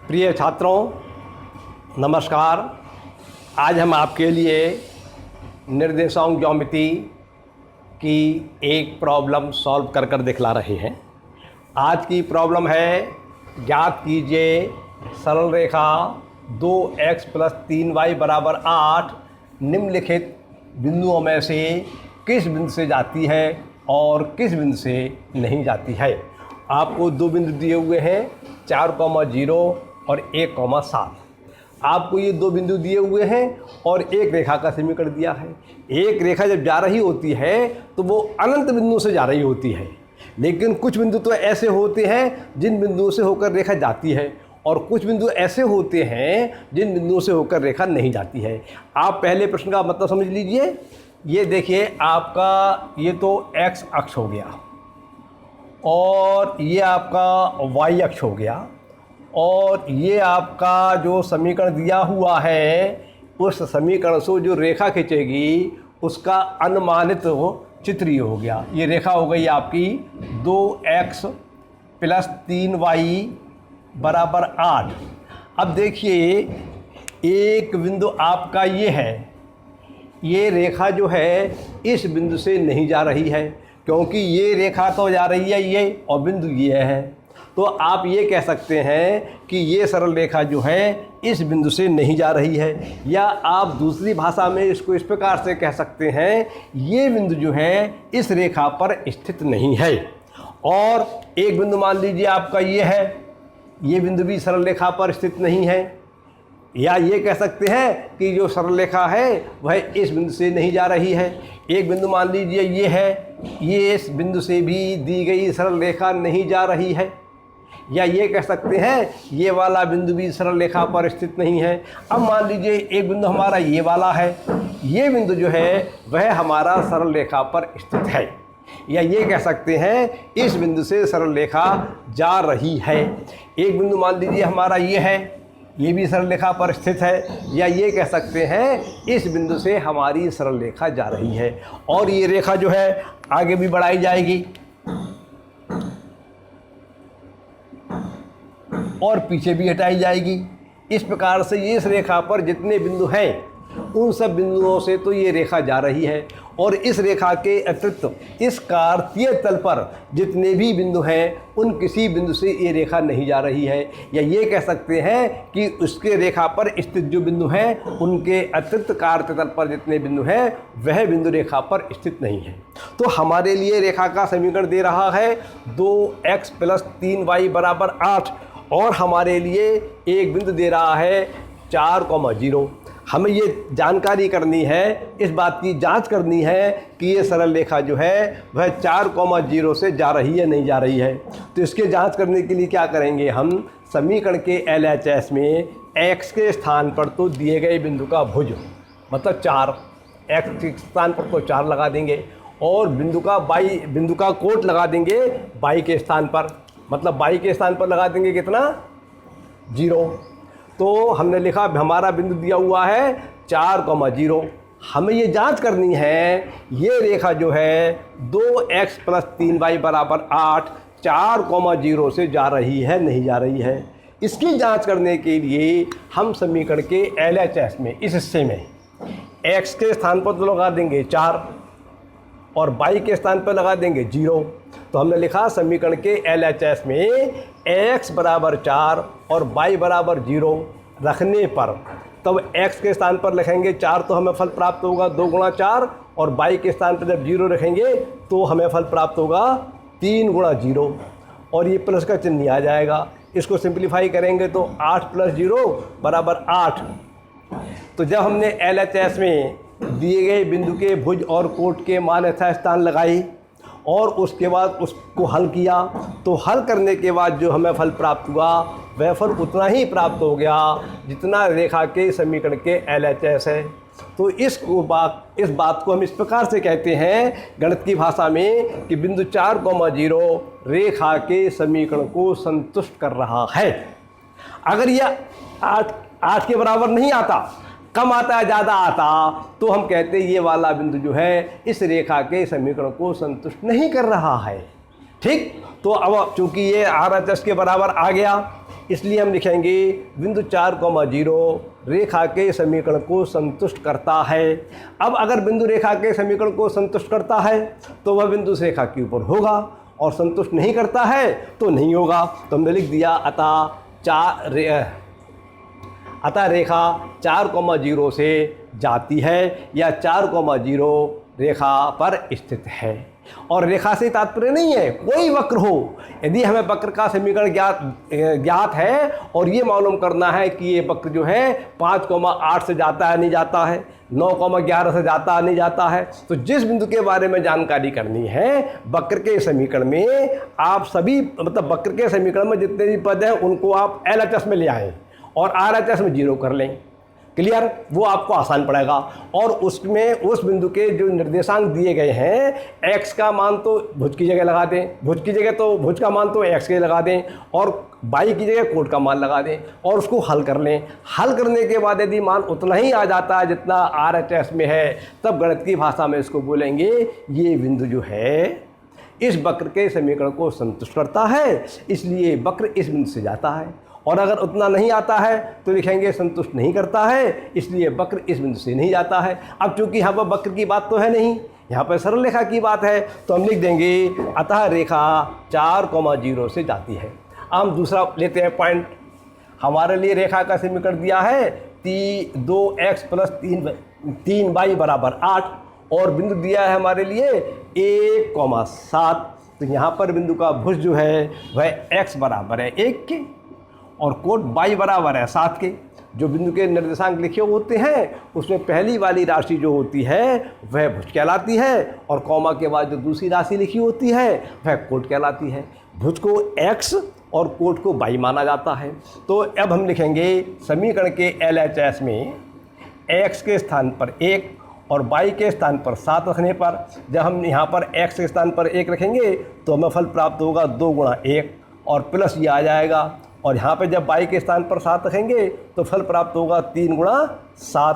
प्रिय छात्रों, नमस्कार। आज हम आपके लिए निर्देशांक ज्यामिति की एक प्रॉब्लम सॉल्व कर दिखला रहे हैं। आज की प्रॉब्लम है, ज्ञात कीजिए सरल रेखा 2x + 3y = 8 निम्नलिखित बिंदुओं में से किस बिंदु से जाती है और किस बिंदु से नहीं जाती है। आपको दो बिंदु दिए हुए हैं, 4,0 और 1,7। आपको ये दो बिंदु दिए हुए हैं और एक रेखा का समीकरण दिया है। एक रेखा जब जा रही होती है तो वो अनंत बिंदु से जा रही होती है, लेकिन कुछ बिंदु तो ऐसे होते हैं जिन बिंदुओं से होकर रेखा जाती है और कुछ बिंदु ऐसे होते हैं जिन बिंदुओं से होकर रेखा नहीं जाती है। आप पहले प्रश्न का मतलब समझ लीजिए। ये देखिए, आपका ये तो x अक्ष हो गया और ये आपका y अक्ष हो गया और ये आपका जो समीकरण दिया हुआ है, उस समीकरण से जो रेखा खींचेगी उसका अनुमानित चित्र ये हो गया। ये रेखा हो गई आपकी 2x + 3y = 8। अब देखिए, एक बिंदु आपका ये है, ये रेखा जो है इस बिंदु से नहीं जा रही है, क्योंकि ये रेखा तो जा रही है ये और बिंदु ये है। तो आप ये कह सकते हैं कि ये सरल रेखा जो है इस बिंदु से नहीं जा रही है, या आप दूसरी भाषा में इसको इस प्रकार से कह सकते हैं, ये बिंदु जो है इस रेखा पर स्थित नहीं है। और एक बिंदु मान लीजिए आपका ये है, ये बिंदु भी सरल रेखा पर स्थित नहीं है, या ये कह सकते हैं कि जो सरल रेखा है वह इस बिंदु से नहीं जा रही है। एक बिंदु मान लीजिए ये है, ये इस बिंदु से भी दी गई सरल रेखा नहीं जा रही है, या ये कह सकते हैं ये वाला बिंदु भी सरल रेखा पर स्थित नहीं है। अब मान लीजिए एक बिंदु हमारा ये वाला है, ये बिंदु जो है वह हमारा सरल रेखा पर स्थित है, या ये कह सकते हैं इस बिंदु से सरल रेखा जा रही है। एक बिंदु मान लीजिए हमारा ये है, ये भी सरल रेखा पर स्थित है, या ये कह सकते हैं इस बिंदु से हमारी सरल रेखा जा रही है। और ये रेखा जो है आगे भी बढ़ाई जाएगी और पीछे भी हटाई जाएगी। इस प्रकार से ये इस रेखा पर जितने बिंदु हैं उन सब बिंदुओं से तो ये रेखा जा रही है, और इस रेखा के अतिरिक्त इस कार्तीय तल पर जितने भी बिंदु हैं उन किसी बिंदु से ये रेखा नहीं जा रही है, या ये कह सकते हैं कि उसके रेखा पर स्थित जो बिंदु हैं उनके अतिरिक्त कार्तीय तल पर जितने बिंदु हैं वह बिंदु रेखा पर स्थित नहीं है। तो हमारे लिए रेखा का समीकरण दे रहा है 2x + 3y = 8, और हमारे लिए एक बिंदु दे रहा है 4,0। हमें ये जानकारी करनी है, इस बात की जांच करनी है कि ये सरल रेखा जो है वह 4,0 से जा रही है नहीं जा रही है। तो इसके जांच करने के लिए क्या करेंगे, हम समीकरण के LHS में x के स्थान पर तो दिए गए बिंदु का भुज मतलब 4, x के स्थान पर तो 4 लगा देंगे, और बिंदु का कोट लगा देंगे y के स्थान पर, मतलब y के स्थान पर लगा देंगे कितना, 0। तो हमने लिखा हमारा बिंदु दिया हुआ है 4,0। हमें ये जांच करनी है ये रेखा जो है 2x + 3y = 8 4,0 से जा रही है नहीं जा रही है। इसकी जांच करने के लिए हम समीकरण के LHS में इस हिस्से में x के स्थान पर तो लगा देंगे 4 और y के स्थान पर लगा देंगे 0। तो हमने लिखा समीकरण के LHS में x = 4 और y = 0 रखने पर, तब x के स्थान पर लिखेंगे 4 तो हमें फल प्राप्त होगा 2 × 4, और y के स्थान पर जब 0 रखेंगे तो हमें फल प्राप्त होगा 3 × 0, और ये प्लस का चिन्ह आ जाएगा। इसको सिंप्लीफाई करेंगे तो 8 + 0 = 8। तो जब हमने LHS में दिए गए बिंदु के भुज और कोट के मान यथास्थान लगाई और उसके बाद उसको हल किया, तो हल करने के बाद जो हमें फल प्राप्त हुआ वह फल उतना ही प्राप्त हो गया जितना रेखा के समीकरण के LHS है। तो इस बात को हम इस प्रकार से कहते हैं गणित की भाषा में कि बिंदु 4,0 रेखा के समीकरण को संतुष्ट कर रहा है। अगर यह 8 के बराबर नहीं आता, कम आता है ज़्यादा आता, तो हम कहते हैं ये वाला बिंदु जो है इस रेखा के समीकरण को संतुष्ट नहीं कर रहा है। ठीक, तो अब चूंकि ये RHS के बराबर आ गया, इसलिए हम लिखेंगे बिंदु 4,0 रेखा के समीकरण को संतुष्ट करता है। अब अगर बिंदु रेखा के समीकरण को संतुष्ट करता है तो वह बिंदु उस रेखा के ऊपर होगा, और संतुष्ट नहीं करता है तो नहीं होगा। तो हमने लिख दिया अतः रेखा 4,0 से जाती है या 4,0 रेखा पर स्थित है। और रेखा से तात्पर्य नहीं है कोई वक्र हो। यदि हमें वक्र का समीकरण ज्ञात है और ये मालूम करना है कि ये वक्र जो है 5,8 से जाता है नहीं जाता है, 9,11 से जाता है नहीं जाता है, तो जिस बिंदु के बारे में जानकारी करनी है वक्र के समीकरण में आप सभी मतलब वक्र के समीकरण में जितने भी पद हैं उनको आप LHS में ले आएँ और RHS में 0 कर लें। क्लियर? वो आपको आसान पड़ेगा। और उसमें उस बिंदु के जो निर्देशांक दिए गए हैं, x का मान तो भुज की जगह लगा दें, भुज की जगह तो भुज का मान तो x के लगा दें, और y की जगह कोट का मान लगा दें और उसको हल कर लें। हल करने के बाद यदि मान उतना ही आ जाता है जितना RHS में है, तब गणित की भाषा में इसको बोलेंगे ये बिंदु जो है इस वक्र के समीकरण को संतुष्ट करता है, इसलिए वक्र इस बिंदु से जाता है। और अगर उतना नहीं आता है तो लिखेंगे संतुष्ट नहीं करता है, इसलिए वक्र इस बिंदु से नहीं जाता है। अब चूंकि यहाँ पर वक्र की बात तो है नहीं, यहाँ पर सरल रेखा की बात है, तो हम लिख देंगे अतः रेखा 4,0 से जाती है। हम दूसरा लेते हैं पॉइंट। हमारे लिए रेखा का समीकरण दिया है 2x + 3y = 8 और बिंदु दिया है हमारे लिए 1,7। तो यहाँ पर बिंदु का भुज जो है वह x बराबर है 1 के और कोट y बराबर है 7 के। जो बिंदु के निर्देशांक लिखे होते हैं उसमें पहली वाली राशि जो होती है वह भुज कहलाती है और कॉमा के बाद जो दूसरी राशि लिखी होती है वह कोट कहलाती है। भुज को x और कोट को y माना जाता है। तो अब हम लिखेंगे समीकरण के LHS में x के स्थान पर 1 और y के स्थान पर 7 रखने पर, जब हम यहाँ पर x के स्थान पर 1 रखेंगे तो हमें फल प्राप्त होगा 2 × 1 और प्लस ये आ जाएगा, और यहाँ पे जब y के स्थान पर 7 रखेंगे तो फल प्राप्त होगा 3 × 7।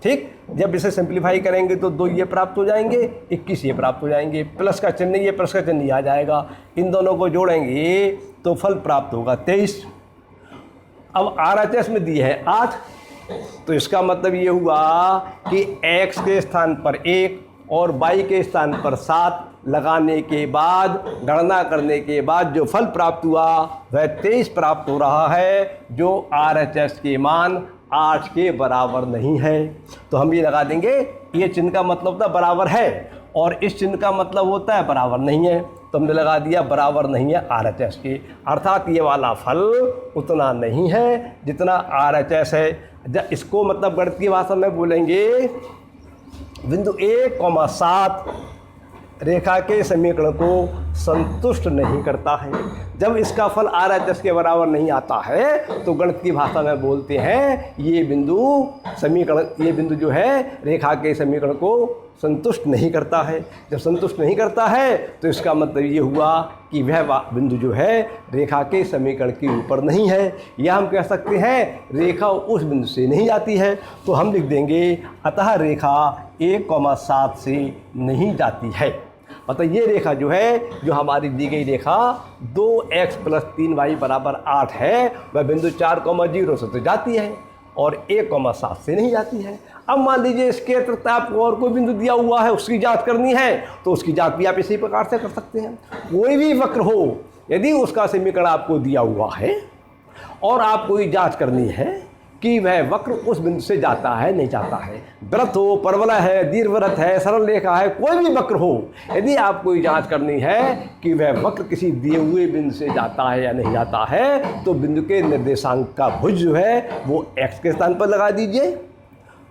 ठीक, जब इसे सिंप्लीफाई करेंगे तो 2 ये प्राप्त हो जाएंगे, 21 ये प्राप्त हो जाएंगे, प्लस का चिन्ह ये प्लस का चिन्ह आ जाएगा, इन दोनों को जोड़ेंगे तो फल प्राप्त होगा 23। अब RHS में दी है 8, तो इसका मतलब ये हुआ कि x के स्थान पर 1 और y के स्थान पर 7 लगाने के बाद, गणना करने के बाद जो फल प्राप्त हुआ वह 23 प्राप्त हो रहा है, जो RHS के मान 8 के बराबर नहीं है। तो हम ये लगा देंगे, ये चिन्ह का मतलब होता है बराबर है और इस चिन्ह का मतलब होता है बराबर नहीं है। तो हमने लगा दिया बराबर नहीं है RHS के, अर्थात ये वाला फल उतना नहीं है जितना RHS है। जब इसको मतलब गणित की भाषा में बोलेंगे बिंदु 1,7 रेखा के समीकरण को संतुष्ट नहीं करता है। जब इसका फल RHS के बराबर नहीं आता है तो गणित की भाषा में बोलते हैं ये बिंदु जो है रेखा के समीकरण को संतुष्ट नहीं करता है। जब संतुष्ट नहीं करता है तो इसका मतलब ये हुआ कि वह बिंदु जो है रेखा के समीकरण के ऊपर नहीं है, या हम कह सकते हैं रेखा उस बिंदु से नहीं जाती है। तो हम लिख देंगे अतः रेखा 1,7 से नहीं जाती है। मतलब ये रेखा जो है, जो हमारी दी गई रेखा 2x + 3y = 8 है, वह बिंदु 4,0 से तो जाती है और 1,7 से नहीं जाती है। अब मान लीजिए इसके अतिरिक्त आपको और कोई बिंदु दिया हुआ है, उसकी जांच करनी है, तो उसकी जांच भी आप इसी प्रकार से कर सकते हैं। कोई भी वक्र हो, यदि उसका समीकरण आपको दिया हुआ है और आपको ये जांच करनी है कि वह वक्र उस बिंदु से जाता है नहीं जाता है, वृत्त हो, परवलय है, दीर्घवृत्त है, सरल रेखा है, कोई भी वक्र हो, यदि आपको ये जांच करनी है कि वह वक्र किसी दिए हुए बिंदु से जाता है या नहीं जाता है, तो बिंदु के निर्देशांक का भुज जो है वो x के स्थान पर लगा दीजिए,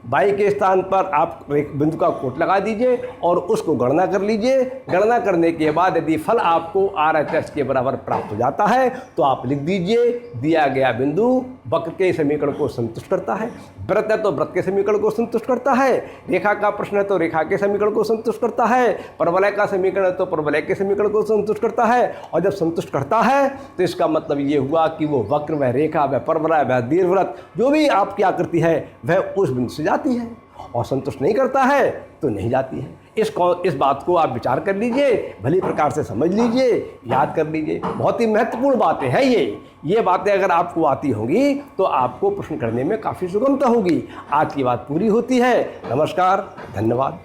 y के स्थान पर आप एक बिंदु का कोट लगा दीजिए और उसको गणना कर लीजिए। गणना करने के बाद यदि फल आपको RHS के बराबर प्राप्त हो जाता है तो आप लिख दीजिए दिया गया बिंदु वक्र के समीकरण को संतुष्ट करता है। वृत्त है तो वृत्त के समीकरण को संतुष्ट करता है, रेखा का प्रश्न है तो रेखा के समीकरण को संतुष्ट करता है, परवलय का समीकरण है तो परवलय के समीकरण को संतुष्ट करता है। और जब संतुष्ट करता है तो इसका मतलब ये हुआ कि वो वक्र, वह रेखा, वह परवलय, वह दीर्घवृत्त, जो भी आपकी आकृति है वह उस बिंदु से जाती है, और संतुष्ट नहीं करता है तो नहीं जाती है। इस बात को आप विचार कर लीजिए, भली प्रकार से समझ लीजिए, याद कर लीजिए। बहुत ही महत्वपूर्ण बातें हैं ये बातें अगर आपको आती होंगी तो आपको प्रश्न करने में काफ़ी सुगमता होगी। आज की बात पूरी होती है। नमस्कार, धन्यवाद।